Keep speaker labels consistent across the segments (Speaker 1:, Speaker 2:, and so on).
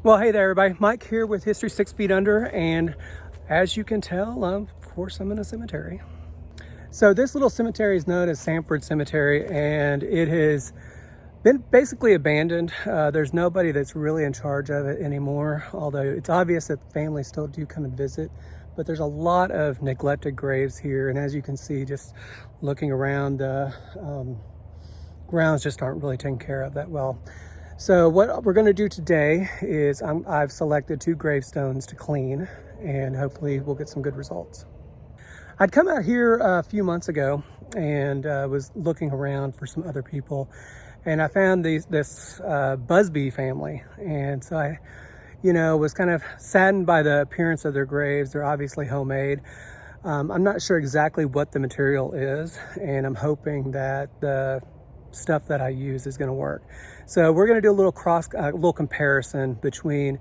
Speaker 1: Well, hey there, everybody. Mike here with History 6 Feet Under, and as you can tell, of course, I'm in a cemetery. So this little cemetery is known as Samford Cemetery, and it has been basically abandoned. There's nobody that's really in charge of it anymore, although it's obvious that families still do come and visit. But there's a lot of neglected graves here, and as you can see, just looking around, the grounds just aren't really taken care of that well. So what we're going to do today is I've selected 2 gravestones to clean, and hopefully we'll get some good results. I'd come out here a few months ago and was looking around for some other people, and I found this Buzbee family, and so I was kind of saddened by the appearance of their graves. They're obviously homemade. I'm not sure exactly what the material is, and I'm hoping that the stuff that I use is going to work. So we're going to do a little comparison between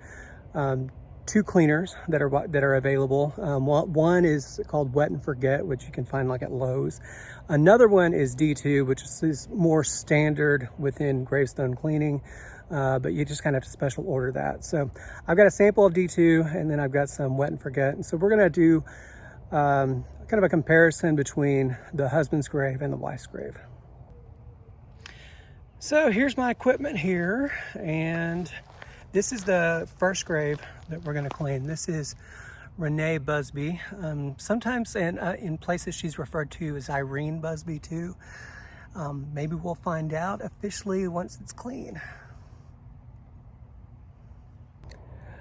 Speaker 1: 2 cleaners that are available. One is called Wet and Forget, which you can find like at Lowe's. Another one is D2, which is more standard within gravestone cleaning, but you just kind of have to special order that. So I've got a sample of D2, and then I've got some Wet and Forget. And so we're going to do kind of a comparison between the husband's grave and the wife's grave. So here's my equipment here, and this is the first grave that we're going to clean. This is Renee Buzbee. Sometimes in places she's referred to as Irene Buzbee too. Maybe we'll find out officially once it's clean.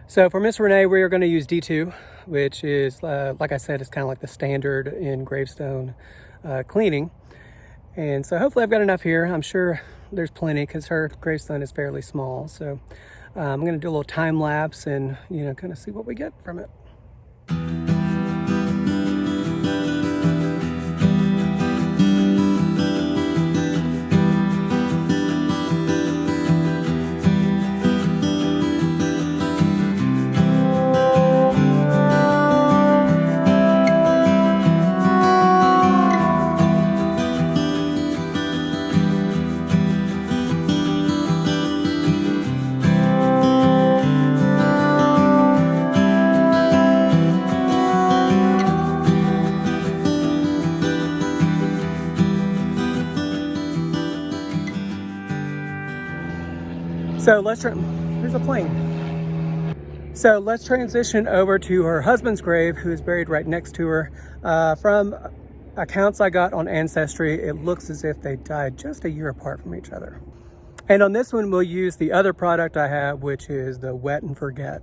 Speaker 1: So for Miss Renee, we are going to use D2, which is, like I said, it's kind of like the standard in gravestone cleaning. And so hopefully I've got enough here. I'm sure there's plenty because her gravestone is fairly small. So I'm going to do a little time lapse and, kind of see what we get from it. So there's a plane. So let's transition over to her husband's grave, who is buried right next to her. From accounts I got on Ancestry, it looks as if they died just a year apart from each other. And on this one, we'll use the other product I have, which is the Wet and Forget.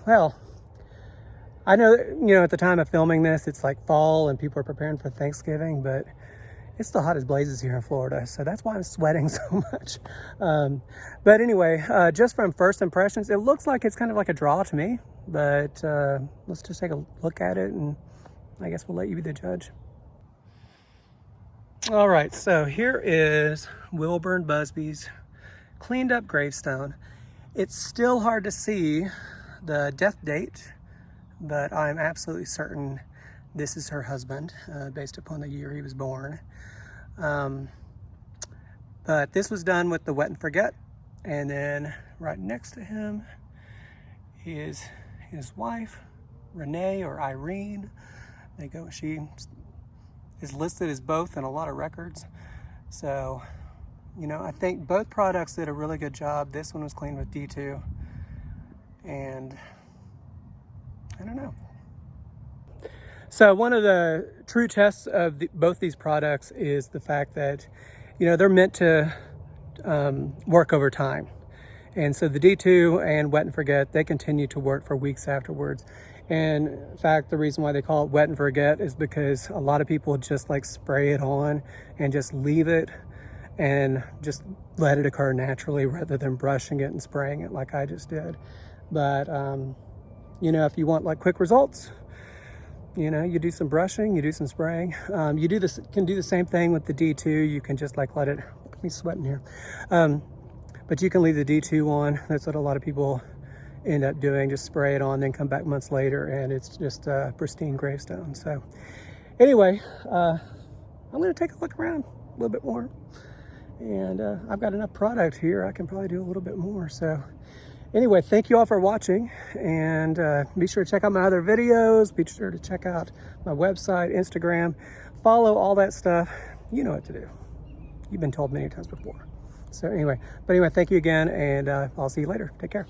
Speaker 1: Well, I know, at the time of filming this, it's like fall and people are preparing for Thanksgiving, but it's still hot as blazes here in Florida. So that's why I'm sweating so much. But anyway, just from first impressions, it looks like it's kind of like a draw to me, but let's just take a look at it, and I guess we'll let you be the judge. All right, so here is Wilburn Buzbee's cleaned up gravestone. It's still hard to see the death date, but I'm absolutely certain this is her husband based upon the year he was born. But this was done with the Wet and Forget, and then right next to him is his wife, Renee or Irene. She is listed as both in a lot of records. So, I think both products did a really good job. This one was cleaned with D2. And I don't know. So one of the true tests of both these products is the fact that, they're meant to work over time. And so the D2 and Wet and Forget, they continue to work for weeks afterwards. And in fact, the reason why they call it wet and forget is because a lot of people just like spray it on and just leave it and just let it occur naturally rather than brushing it and spraying it like I just did. But you know, if you want like quick results, you know, you do some brushing, you do some spraying. You can do the same thing with the D2. You can just like let it, look at me sweating here. But you can leave the D2 on. That's what a lot of people end up doing, just spray it on, then come back months later and it's just a pristine gravestone. So anyway, I'm gonna take a look around a little bit more. And I've got enough product here, I can probably do a little bit more. So anyway, thank you all for watching, and be sure to check out my other videos. Be sure to check out my website, Instagram, follow all that stuff. You know what to do. You've been told many times before. So anyway, thank you again, and I'll see you later. Take care.